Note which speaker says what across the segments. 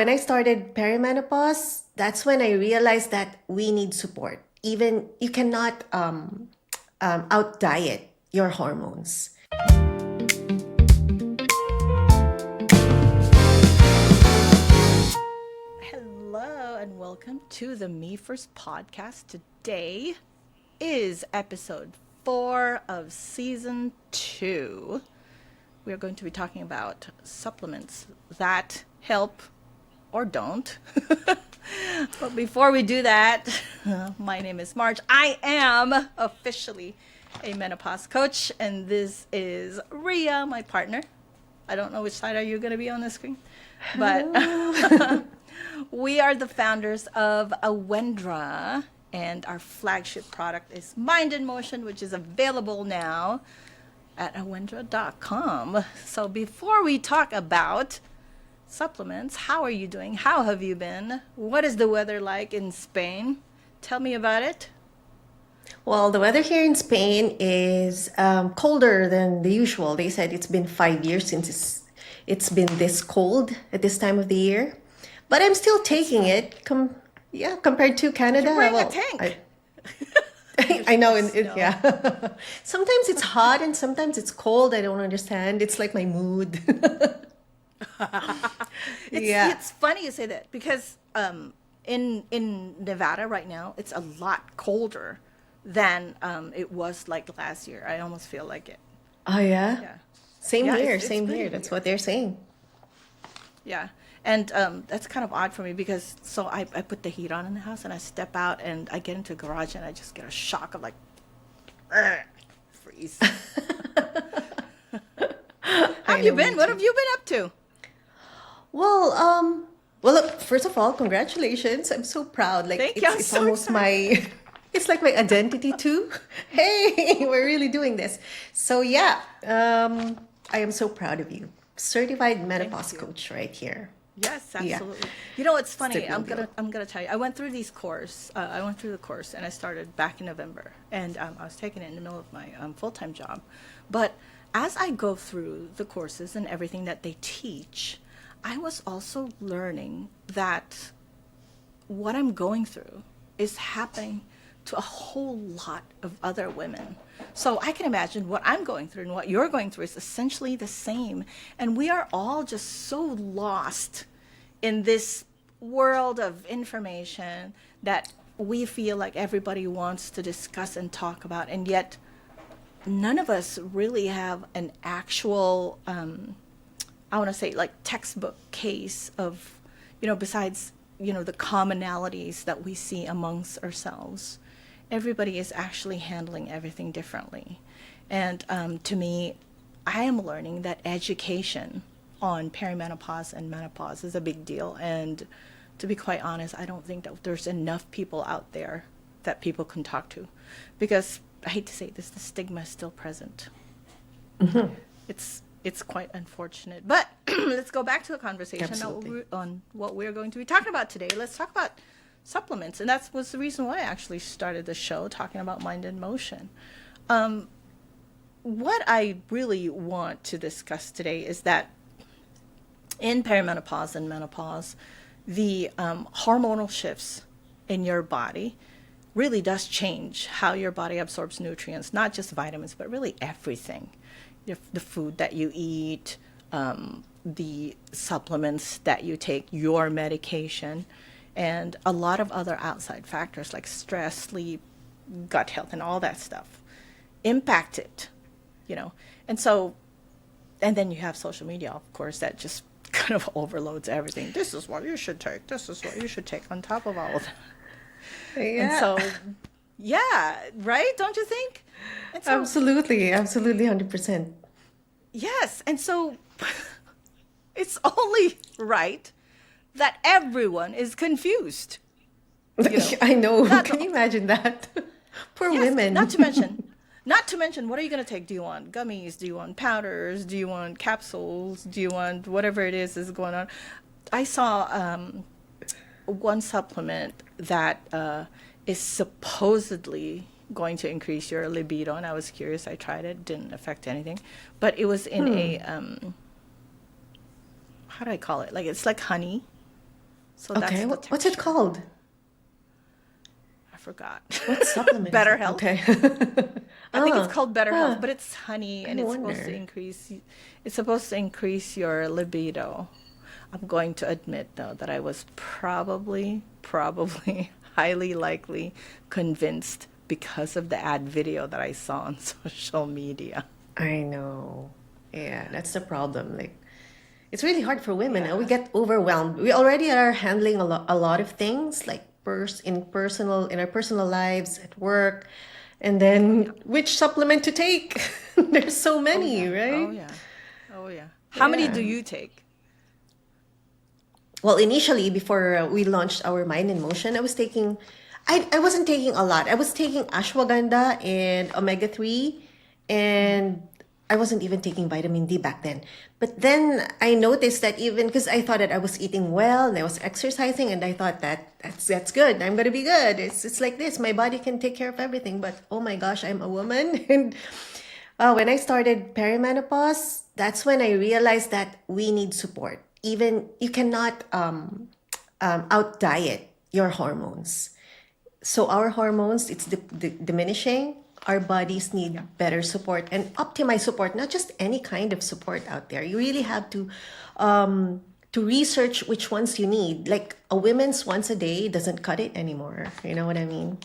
Speaker 1: When I started perimenopause, that's when I realized that we need support. Even you cannot out diet your hormones.
Speaker 2: Hello and welcome to the Me First podcast. Today is episode 4 of season 2. We are going to be talking about supplements that help or don't. But before we do that, my name is Marge. I am officially a menopause coach, and this is Ria, my partner. I don't know which side are you going to be on the screen, but we are the founders of Awendra, and our flagship product is Mind in Motion, which is available now at awendra.com. So before we talk about supplements, how are you doing? How have you been? What is the weather like in Spain? Tell me about it.
Speaker 1: Well, the weather here in Spain is colder than the usual. They said it's been 5 years since it's been this cold at this time of the year. But I'm still taking it. Compared to Canada.
Speaker 2: You're wearing a tank.
Speaker 1: I know, yeah. Sometimes it's hot and sometimes it's cold. I don't understand. It's like my mood. Yeah.
Speaker 2: It's funny you say that because in Nevada right now it's a lot colder than it was like last year. I almost feel like it.
Speaker 1: Oh yeah.
Speaker 2: Yeah.
Speaker 1: Same
Speaker 2: Yeah,
Speaker 1: here.
Speaker 2: it's
Speaker 1: Same
Speaker 2: pretty
Speaker 1: here. That's
Speaker 2: weird.
Speaker 1: what they're saying.
Speaker 2: Yeah. And that's kind of odd for me because so I put the heat on in the house and I step out and I get into the garage and I just get a shock of like "Ugh," freeze. How
Speaker 1: I
Speaker 2: have you
Speaker 1: know, me
Speaker 2: been? What
Speaker 1: too.
Speaker 2: have you been up to?
Speaker 1: Well, look, first of all, congratulations. I'm so proud. Like
Speaker 2: Thank you.
Speaker 1: it's
Speaker 2: I'm
Speaker 1: it's
Speaker 2: so
Speaker 1: almost
Speaker 2: excited.
Speaker 1: my it's like my identity too. Hey, we're really doing this. So yeah, I am so proud of you. Certified
Speaker 2: Thank
Speaker 1: menopause
Speaker 2: you.
Speaker 1: coach right here.
Speaker 2: Yes,
Speaker 1: Yeah,
Speaker 2: absolutely. You know, it's
Speaker 1: it's a
Speaker 2: funny.
Speaker 1: real deal.
Speaker 2: I'm gonna tell you. I went through these course. I went through the course, and I started back in November, and I was taking it in the middle of my full time job. But as I go through the courses and everything that they teach, I was also learning that what I'm going through is happening to a whole lot of other women. So I can imagine what I'm going through and what you're going through is essentially the same. And we are all just so lost in this world of information that we feel like everybody wants to discuss and talk about. And yet, none of us really have an actual I want to say like textbook case of, besides, the commonalities that we see amongst ourselves. Everybody is actually handling everything differently. And to me, I am learning that education on perimenopause and menopause is a big deal. And to be quite honest, I don't think that there's enough people out there that people can talk to. Because I hate to say this, the stigma is still present. It's quite unfortunate. But let's go back to the conversation
Speaker 1: Absolutely.
Speaker 2: on what we're going to be talking about today. Let's talk about supplements, and that was the reason why I actually started the show talking about Mind in Motion. What I really want to discuss today is that in perimenopause and menopause, the hormonal shifts in your body really does change how your body absorbs nutrients, not just vitamins, but really everything. The food that you eat, the supplements that you take, your medication, and a lot of other outside factors like stress, sleep, gut health, and all that stuff impact it, you know. And so, and then you have social media, of course, that just kind of overloads everything. This is what you should take. This is what you should take on top of all of that. And
Speaker 1: Yeah.
Speaker 2: so, yeah, right? Don't you think? And so,
Speaker 1: Absolutely. Absolutely. 100%.
Speaker 2: yes. And so it's only right that everyone is confused, you know.
Speaker 1: I know.
Speaker 2: Not,
Speaker 1: Can you imagine that? Poor
Speaker 2: yes,
Speaker 1: women.
Speaker 2: not to mention, what are you going to take? Do you want gummies? Do you want powders? Do you want capsules? Do you want whatever it is going on? I saw one supplement that is supposedly going to increase your libido, and I was curious. I tried it, didn't affect anything, but it was in a how do I call it? Like it's like honey, So that's
Speaker 1: Okay,
Speaker 2: the
Speaker 1: what's it
Speaker 2: texture.
Speaker 1: called?
Speaker 2: I forgot.
Speaker 1: What supplement is
Speaker 2: Better
Speaker 1: it?
Speaker 2: Health.
Speaker 1: Okay.
Speaker 2: I think it's
Speaker 1: Oh,
Speaker 2: called Better Health,
Speaker 1: huh.
Speaker 2: but it's honey
Speaker 1: I
Speaker 2: and
Speaker 1: wonder.
Speaker 2: it's supposed to increase your libido. I'm going to admit though that I was probably highly likely convinced because of the ad video that I saw on social media.
Speaker 1: I know. Yeah, that's the problem. Like, it's really hard for women. We
Speaker 2: Yeah.
Speaker 1: get overwhelmed. We already are handling a lot of things like in our personal lives, at work, and
Speaker 2: Yeah.
Speaker 1: then which supplement to take? There's so
Speaker 2: Oh
Speaker 1: many,
Speaker 2: yeah. Oh
Speaker 1: right?
Speaker 2: yeah. Oh yeah. How many
Speaker 1: Yeah.
Speaker 2: do you take?
Speaker 1: Well, initially, before we launched our Mind in Motion, I wasn't taking a lot. I was taking ashwagandha and omega-3,
Speaker 2: Mm-hmm.
Speaker 1: and I wasn't even taking vitamin D back then. But then I noticed that even because I thought that I was eating well and I was exercising, and I thought that that's good. I'm gonna be good. It's like this. My body can take care of everything. But oh my gosh, I'm a woman, and when I started perimenopause, that's when I realized that we need support. Even you cannot out diet your hormones. So our hormones, it's diminishing. Our bodies
Speaker 2: Yeah.
Speaker 1: need better support and optimized support, not just any kind of support out there. You really have to research which ones you need. Like a women's once a day doesn't cut it anymore. You know what I mean?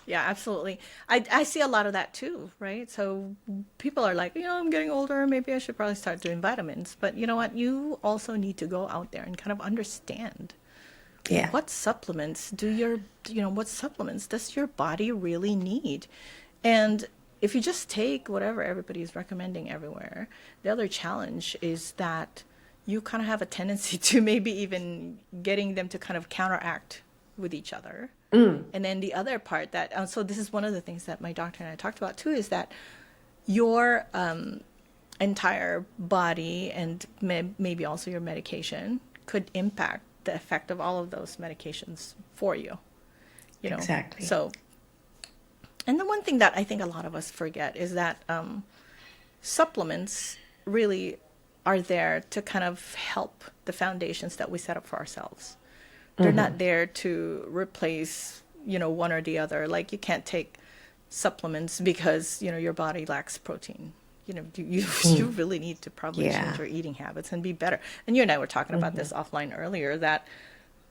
Speaker 2: Yeah, absolutely. I see a lot of that too, right? So people are like, I'm getting older, maybe I should probably start doing vitamins. But you know what? You also need to go out there and kind of understand
Speaker 1: Yeah.
Speaker 2: what supplements does your body really need? And if you just take whatever everybody's recommending everywhere, the other challenge is that you kind of have a tendency to maybe even getting them to kind of counteract with each other. And then the other part so this is one of the things that my doctor and I talked about too, is that your entire body and maybe also your medication could impact the effect of all of those medications for you, you know?
Speaker 1: Exactly.
Speaker 2: So, and the one thing that I think a lot of us forget is that supplements really are there to kind of help the foundations that we set up for ourselves. They're not there to replace, one or the other. Like you can't take supplements because, your body lacks protein. You really need to probably change
Speaker 1: Yeah.
Speaker 2: your eating habits and be better. And you and I were talking about this offline earlier, that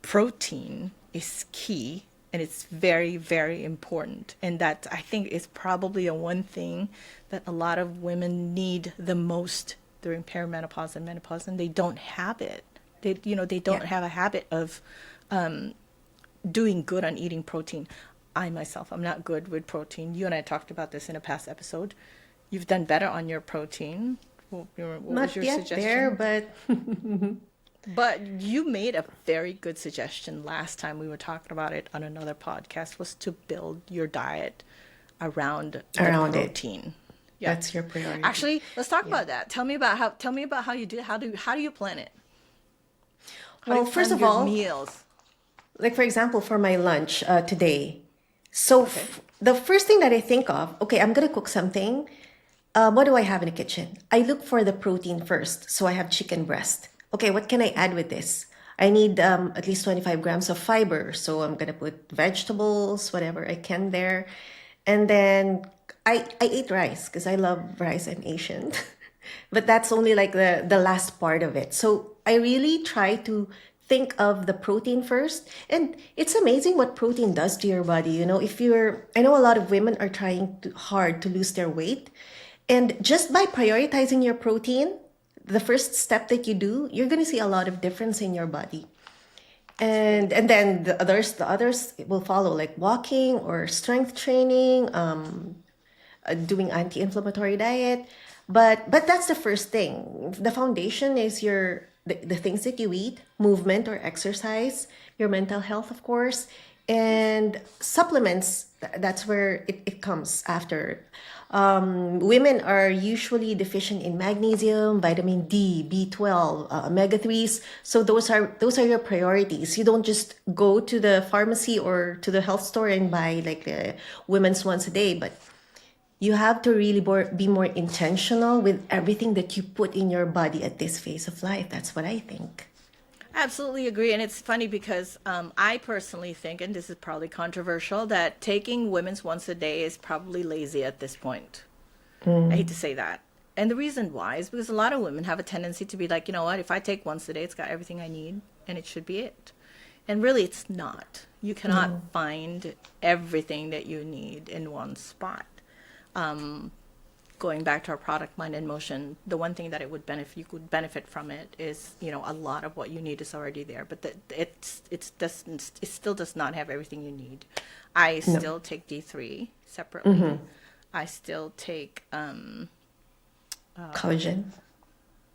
Speaker 2: protein is key and it's very, very important. And that I think is probably a one thing that a lot of women need the most during perimenopause and menopause, and they don't have it. They
Speaker 1: Yeah.
Speaker 2: don't have a habit of doing good on eating protein. I myself, I'm not good with protein. You and I talked about this in a past episode. You've done better on your protein. What was
Speaker 1: Not
Speaker 2: your
Speaker 1: yet there,
Speaker 2: suggestion?
Speaker 1: but
Speaker 2: But you made a very good suggestion last time we were talking about it on another podcast, was to build your diet around the
Speaker 1: around it.
Speaker 2: protein. Yeah.
Speaker 1: That's your priority.
Speaker 2: Actually, let's talk
Speaker 1: Yeah.
Speaker 2: about that. Tell me about how you do it. How do you plan it? How do
Speaker 1: Well,
Speaker 2: you
Speaker 1: first
Speaker 2: plan
Speaker 1: of
Speaker 2: your
Speaker 1: all,
Speaker 2: meals?
Speaker 1: like for example, for my lunch today. So
Speaker 2: Okay.
Speaker 1: the first thing that I think of, okay, I'm gonna cook something. What do I have in the kitchen? I look for the protein first. So I have chicken breast. Okay, what can I add with this? I need at least 25 grams of fiber. So I'm gonna put vegetables, whatever I can there. And then I eat rice because I love rice. I'm Asian. But that's only like the last part of it. So I really try to think of the protein first. And it's amazing what protein does to your body. I know a lot of women are trying hard to lose their weight. And just by prioritizing your protein, the first step that you do, you're going to see a lot of difference in your body.
Speaker 2: That's really
Speaker 1: And
Speaker 2: good.
Speaker 1: then the others will follow, like walking or strength training, doing anti-inflammatory diet. But that's the first thing. The foundation is the things that you eat, movement or exercise, your mental health, of course, and supplements. That's where it comes after. Women are usually deficient in magnesium, vitamin D, B12, omega-3s. So those are your priorities. You don't just go to the pharmacy or to the health store and buy like the women's once a day, but you have to really be more intentional with everything that you put in your body at this phase of life. That's what I think.
Speaker 2: Absolutely agree. And it's funny because I personally think, and this is probably controversial, that taking women's once a day is probably lazy at this point. I hate to say that. And the reason why is because a lot of women have a tendency to be like, you know what, if I take once a day, it's got everything I need and it should be it. And really, it's not. You cannot find everything that you need in one spot. Going back to our product Mind in Motion, the one thing that it would benefit, you could benefit from it is, a lot of what you need is already there, but it still does not have everything you need. I still take D3 separately. I still take
Speaker 1: Collagen.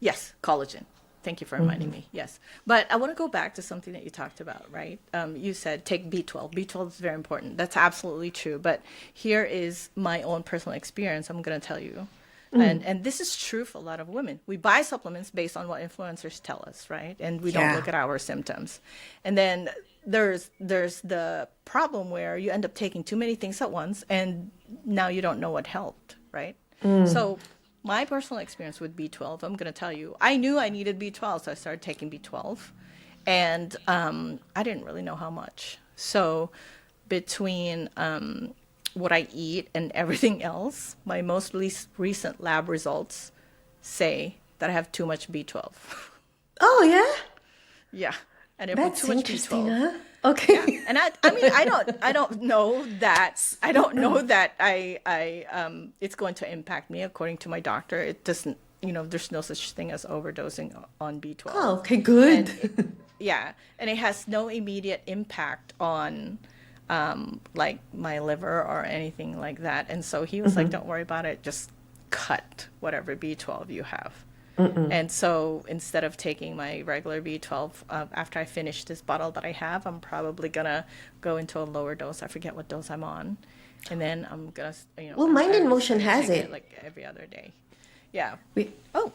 Speaker 2: yes, collagen. Thank you for reminding me. Yes. But I want to go back to something that you talked about, right? You said take B12. B12 is very important. That's absolutely true. But here is my own personal experience I'm going to tell you. And this is true for a lot of women. We buy supplements based on what influencers tell us, right? And we don't look at our symptoms. And then there's the problem where you end up taking too many things at once and now you don't know what helped, right? So my personal experience with B12, I'm going to tell you, I knew I needed B12, so I started taking B12. And I didn't really know how much. So between what I eat and everything else, my most recent lab results say that I have too much B12.
Speaker 1: Oh, yeah?
Speaker 2: Yeah. And I put
Speaker 1: That's
Speaker 2: too much
Speaker 1: interesting,
Speaker 2: B12.
Speaker 1: huh? Okay.
Speaker 2: Yeah. And I mean, I don't know that, it's going to impact me. According to my doctor, it doesn't, there's no such thing as overdosing on B12.
Speaker 1: Oh, okay, good.
Speaker 2: Yeah. And it has no immediate impact on, like my liver or anything like that. And so he was like, don't worry about it. Just cut whatever B12 you have. And so instead of taking my regular B12, after I finish this bottle that I have, I'm probably going to go into a lower dose. I forget what dose I'm on. And then I'm going to,
Speaker 1: Well, Mind in Motion has it.
Speaker 2: like every other day. Yeah.
Speaker 1: We,
Speaker 2: Oh,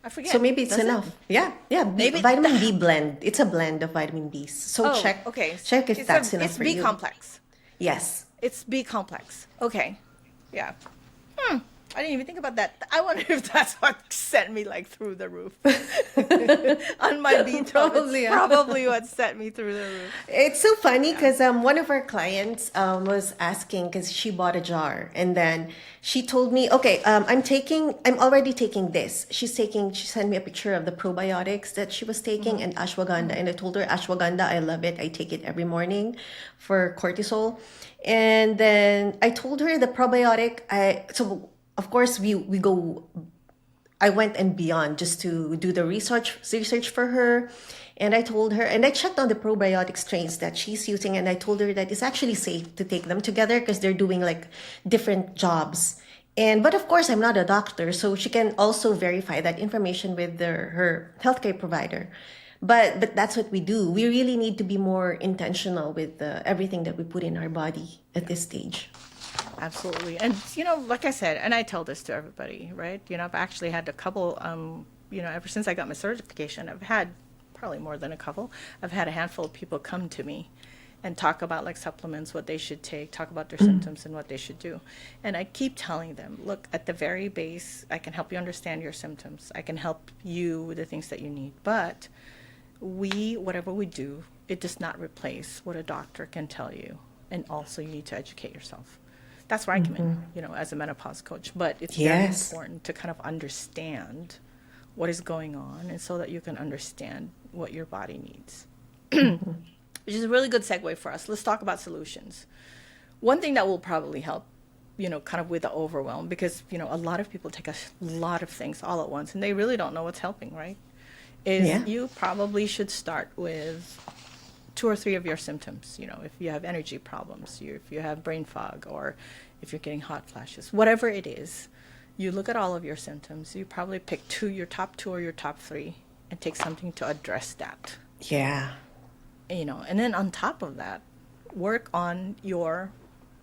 Speaker 2: I forget.
Speaker 1: so maybe it's
Speaker 2: Does it?
Speaker 1: enough. Yeah, yeah.
Speaker 2: Maybe
Speaker 1: vitamin B blend. It's a blend of vitamin Bs. So
Speaker 2: Oh,
Speaker 1: check.
Speaker 2: okay.
Speaker 1: Check if that's enough
Speaker 2: it's
Speaker 1: for
Speaker 2: B
Speaker 1: you.
Speaker 2: complex.
Speaker 1: Yes.
Speaker 2: It's B complex. Okay. Yeah. I didn't even think about that. I wonder if that's what sent me like through the roof on my B12.
Speaker 1: Probably,
Speaker 2: It's
Speaker 1: yeah.
Speaker 2: probably what sent me through the roof.
Speaker 1: It's so funny because one of our clients was asking because she bought a jar and then she told me, okay, I'm already taking this. She sent me a picture of the probiotics that she was taking and ashwagandha. And I told her, ashwagandha, I love it. I take it every morning for cortisol. And then I told her the probiotic, so of course I went and beyond just to do the research for her. And I told her, and I checked on the probiotic strains that she's using, and I told her that it's actually safe to take them together because they're doing like different jobs. But of course, I'm not a doctor, so she can also verify that information with her healthcare provider. But that's what we do. We really need to be more intentional with everything that we put in our body at this stage.
Speaker 2: Absolutely. And, like I said, and I tell this to everybody, right? I've actually had a couple, ever since I got my certification, I've had probably more than a couple. I've had a handful of people come to me and talk about like supplements, what they should take, talk about their symptoms and what they should do. And I keep telling them, look, at the very base, I can help you understand your symptoms. I can help you with the things that you need. But whatever we do, it does not replace what a doctor can tell you. And also you need to educate yourself. That's where I come in, as a menopause coach. But it's very important to kind of understand what is going on and so that you can understand what your body needs. Which is a really good segue for us. Let's talk about solutions. One thing that will probably help, kind of with the overwhelm, because, a lot of people take a lot of things all at once and they really don't know what's helping, right? You probably should start with 2 or 3 of your symptoms. If you have energy problems, if you have brain fog, or if you're getting hot flashes, whatever it is, you look at all of your symptoms. You probably pick your top 2 or your top 3 and take something to address that.
Speaker 1: Yeah.
Speaker 2: And then on top of that, work on your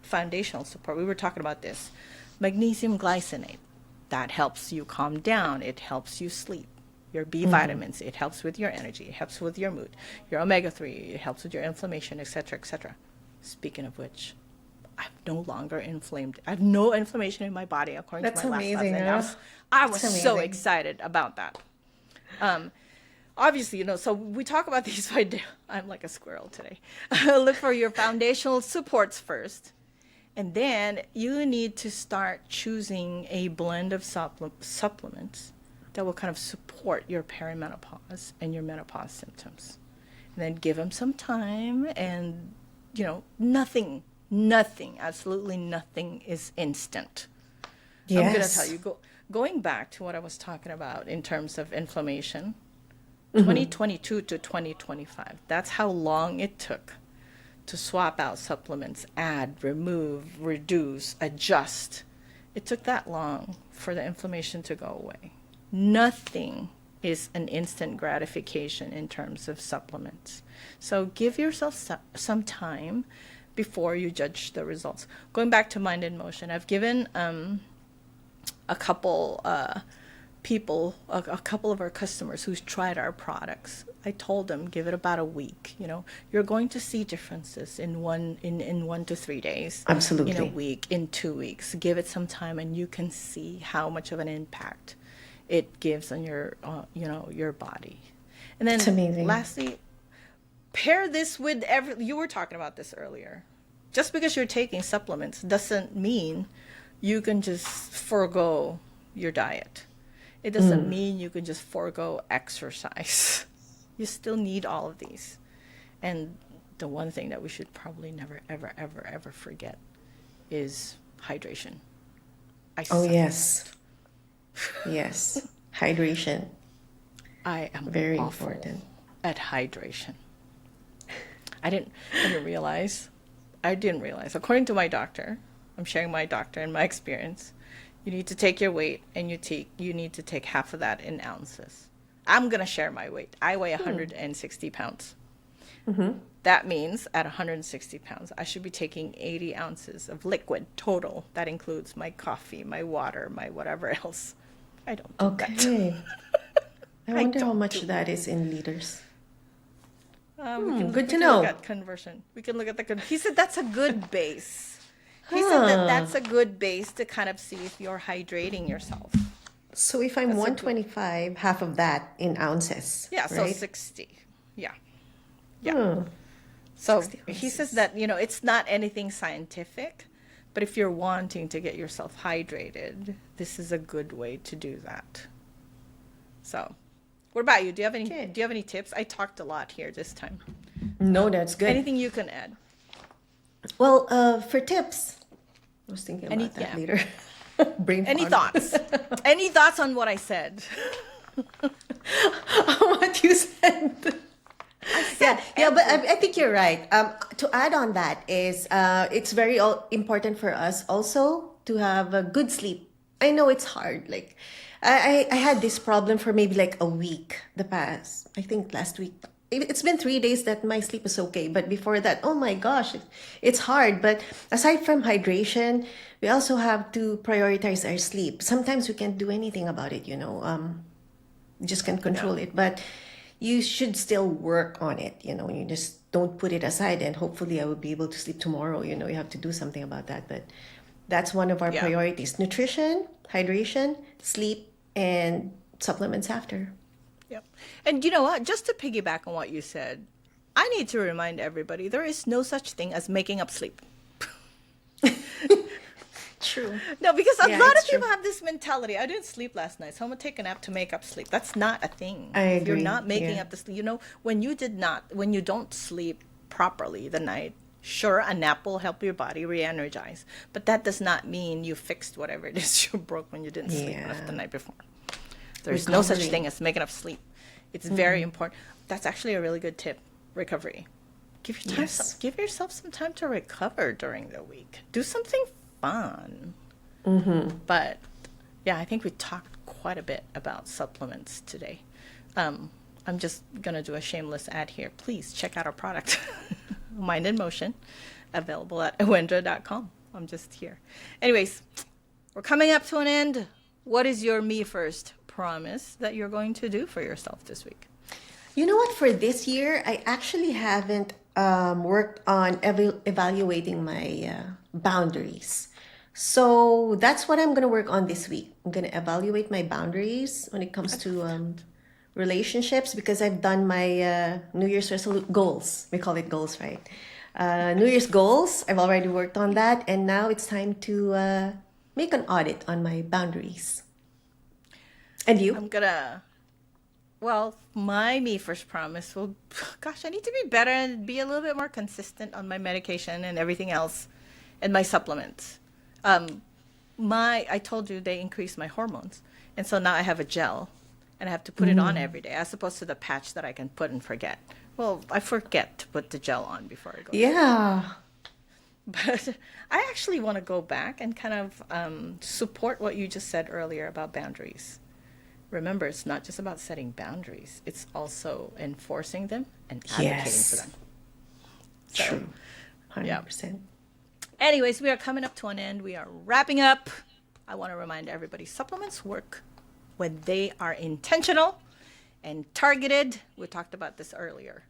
Speaker 2: foundational support. We were talking about this. Magnesium glycinate, that helps you calm down. It helps you sleep. Your B vitamins, it helps with your energy, it helps with your mood. Your omega-3, it helps with your inflammation, etc., etc. Speaking of which, I'm no longer inflamed. I have no inflammation in my body, according
Speaker 1: That's
Speaker 2: to my
Speaker 1: amazing,
Speaker 2: last
Speaker 1: huh?
Speaker 2: test. I was
Speaker 1: That's
Speaker 2: so
Speaker 1: amazing.
Speaker 2: excited about that. obviously, so we talk about these I'm like a squirrel today. Look for your foundational supports first. And then you need to start choosing a blend of supplements that will kind of support your perimenopause and your menopause symptoms. And then give them some time, and, nothing, absolutely nothing is instant. I'm going to tell
Speaker 1: Yes.
Speaker 2: you, going back to what I was talking about in terms of inflammation, 2022 to 2025, that's how long it took to swap out supplements, add, remove, reduce, adjust. It took that long for the inflammation to go away. Nothing is an instant gratification in terms of supplements. So give yourself some time before you judge the results. Going back to Mind in Motion, I've given a couple people, a couple of our customers who's tried our products. I told them, give it about a week. You're going to see differences in 1 to 3 days, in a
Speaker 1: Absolutely.
Speaker 2: week, in 2 weeks. Give it some time, and you can see how much of an impact it gives on your body. And
Speaker 1: It's
Speaker 2: then
Speaker 1: amazing.
Speaker 2: lastly, pair this with you were talking about this earlier. Just because you're taking supplements doesn't mean you can just forego your diet. It doesn't mean you can just forego exercise. You still need all of these. And the one thing that we should probably never, ever, ever, ever forget is hydration. I
Speaker 1: Oh,
Speaker 2: suck.
Speaker 1: yes. Yes. Hydration.
Speaker 2: I am
Speaker 1: Very
Speaker 2: awful
Speaker 1: important.
Speaker 2: at hydration. I didn't realize. I didn't realize. According to my doctor, I'm sharing my doctor and my experience. You need to take your weight, and you need to take half of that in ounces. I'm gonna share my weight. I weigh 160 pounds. That means at 160 pounds, I should be taking 80 ounces of liquid total. That includes my coffee, my water, my whatever else. I don't do that.
Speaker 1: Okay. I
Speaker 2: I
Speaker 1: wonder how
Speaker 2: don't
Speaker 1: much
Speaker 2: do.
Speaker 1: that is in liters.
Speaker 2: We
Speaker 1: Good to
Speaker 2: can look
Speaker 1: know.
Speaker 2: at conversion. We can look at he said that's a good base. He said that
Speaker 1: Huh.
Speaker 2: that's a good base to kind of see if you're hydrating yourself.
Speaker 1: So if I'm
Speaker 2: That's a good.
Speaker 1: 125, half of that in ounces,
Speaker 2: Yeah, so
Speaker 1: right?
Speaker 2: 60. Yeah. Yeah.
Speaker 1: Hmm.
Speaker 2: So
Speaker 1: 60
Speaker 2: he says
Speaker 1: ounces.
Speaker 2: that, it's not anything scientific, but if you're wanting to get yourself hydrated, this is a good way to do that. So, what about you? Do
Speaker 1: Okay.
Speaker 2: you have any tips? I talked a lot here this time.
Speaker 1: No, that's good.
Speaker 2: Anything you can add?
Speaker 1: Well, for tips, I was thinking about that
Speaker 2: Yeah.
Speaker 1: later. Brain
Speaker 2: Any
Speaker 1: fog.
Speaker 2: thoughts? Any thoughts on what I said?
Speaker 1: What you said. Yeah, but I think you're right. To add on that is, it's very important for us also to have a good sleep. I know it's hard. Like, I had this problem for maybe like a week. I think last week. It's been 3 days that my sleep is okay, but before that, oh my gosh, it's hard. But aside from hydration, we also have to prioritize our sleep. Sometimes we can't do anything about it, you just can't control it, but you should still work on it. You just don't put it aside and hopefully I will be able to sleep tomorrow. You have to do something about that. But that's one of our
Speaker 2: Yeah.
Speaker 1: priorities: nutrition, hydration, sleep, and supplements after.
Speaker 2: Yep. And you know what? Just to piggyback on what you said, I need to remind everybody there is no such thing as making up sleep.
Speaker 1: True.
Speaker 2: No, because a
Speaker 1: Yeah,
Speaker 2: lot
Speaker 1: it's
Speaker 2: of people
Speaker 1: true.
Speaker 2: have this mentality. I didn't sleep last night, so I'm gonna take a nap to make up sleep. That's not a thing.
Speaker 1: I
Speaker 2: If you're
Speaker 1: agree.
Speaker 2: not making
Speaker 1: Yeah.
Speaker 2: up the sleep, when you don't sleep properly the night, sure, a nap will help your body re-energize, but that does not mean you fixed whatever it is you broke when you didn't sleep enough the
Speaker 1: Yeah.
Speaker 2: night before. There's no such
Speaker 1: Recovery.
Speaker 2: thing as making up sleep. It's very important. That's actually a really good tip. Recovery.
Speaker 1: Yes.
Speaker 2: Give yourself some time to recover during the week. Do something fun. But yeah, I think we talked quite a bit about supplements today. I'm just gonna do a shameless ad here. Please check out our product, Mind in Motion, available at awendra.com. I'm just here. Anyways, we're coming up to an end. What is your me first promise that you're going to do for yourself this week?
Speaker 1: You know what? For this year, I actually haven't worked on evaluating my boundaries. So that's what I'm going to work on this week. I'm going to evaluate my boundaries when it comes to relationships because I've done my New Year's goals. We call it goals, right? New Year's goals. I've already worked on that, and now it's time to make an audit on my boundaries. And you?
Speaker 2: I'm gonna, well, my me first promise will, gosh, I need to be better and be a little bit more consistent on my medication and everything else and my supplements. Um, I told you they increased my hormones. And so now I have a gel and I have to put it on every day as opposed to the patch that I can put and forget. Well, I forget to put the gel on before I go to sleep.
Speaker 1: Yeah.
Speaker 2: But I actually want to go back and kind of support what you just said earlier about boundaries. Remember, it's not just about setting boundaries, it's also enforcing them and advocating for
Speaker 1: Yes.
Speaker 2: them. So,
Speaker 1: True.
Speaker 2: yeah.
Speaker 1: 100%.
Speaker 2: Anyways, we are coming up to an end. We are wrapping up. I want to remind everybody supplements work when they are intentional and targeted. We talked about this earlier.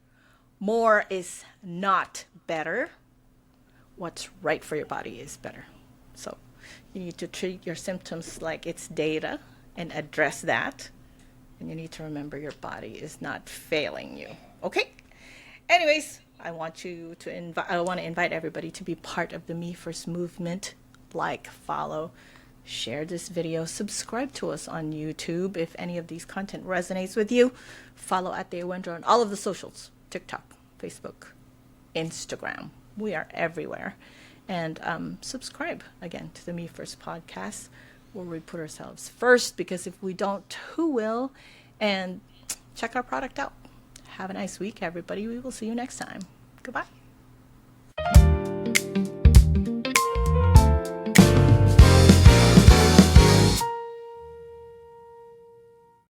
Speaker 2: More is not better. What's right for your body is better. So you need to treat your symptoms like it's data and address that. And you need to remember your body is not failing you. Okay? Anyways, I want to invite everybody to be part of the Me First movement. Like, follow, share this video, subscribe to us on YouTube if any of these content resonates with you. Follow at the Awendra on all of the socials, TikTok, Facebook, Instagram. We are everywhere. And subscribe again to the Me First podcast, where we put ourselves first, because if we don't, who will? And check our product out. Have a nice week, everybody. We will see you next time. Goodbye.